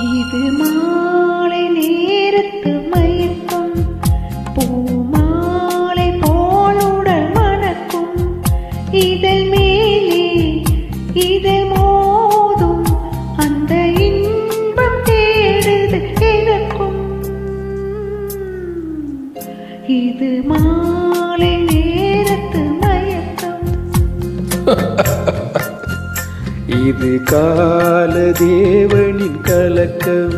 இது மாலை நேரத்து மயக்கம், பூமாலை போலுடல் மணக்கும், இதழ் மேலே இதழ் மோதும் அந்த இன்பம் தேடுது எனக்கும். இது மாலை நேரத்து மயக்கம். இது கால தேவனின் கலக்கம்,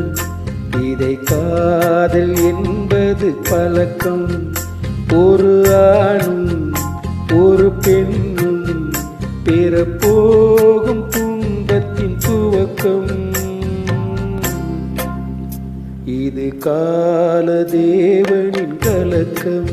இதை காதல் என்பது பழக்கம். ஒரு ஆணும் ஒரு பெண்ணும் பெறப்போகும் துன்பத்தின் துவக்கம். இது கால தேவனின் கலக்கம்.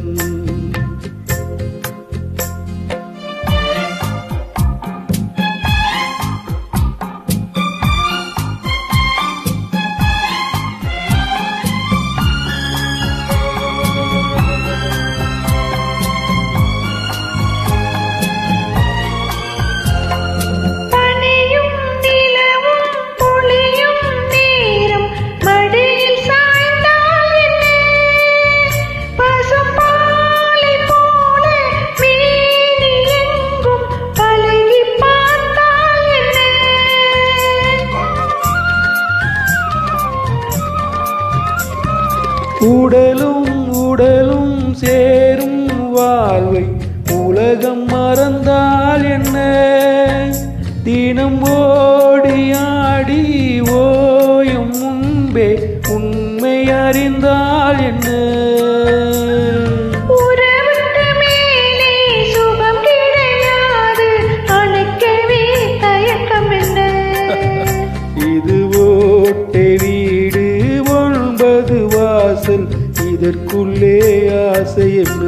உடலும் உடலும் சேரும் வாழ்வை உலகம் மறந்தால் என்ன? தினம் ஓடியாடி ஓயும் முன்பே உண்மை அறிந்தால் என்ன? இது ஓட்டை வீடு 9 வாசல், இதற்குள்ளே ஆசை என்ன?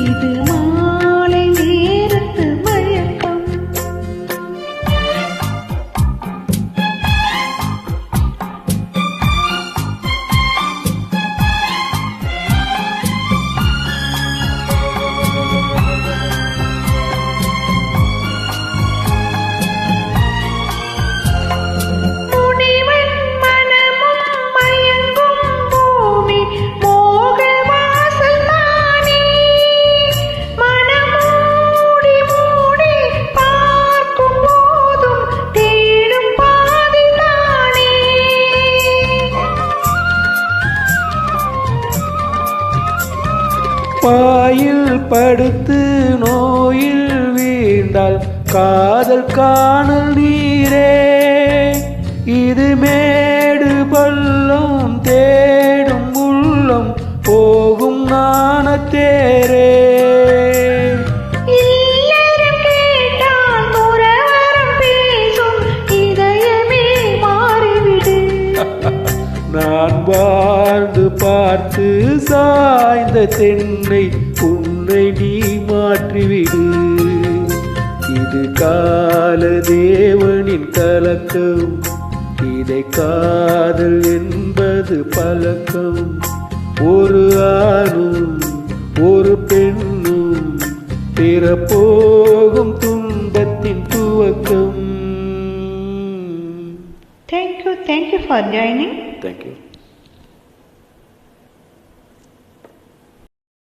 இது மாலை நேரத்து மயக்கம். பாயில் படுத்து நோயில் வீழ்ந்தால் காதல் காணல் நீரே. இது மேடு பள்ளம் தேடும் உள்ளம் போகும் நாணத்தேரே. நான் வாழ்ந்து பார்த்து சாய்ந்த தென்னை உன்னை நீ மாற்றிவிடு. இது கால தேவனின் கலக்கம், இதை காதல் என்பது பழக்கம். ஒரு ஆணும் ஒரு பெண்ணும் பிறப்போகும் துன்பத்தின் துவக்கம். Thank you for joining. Thank you.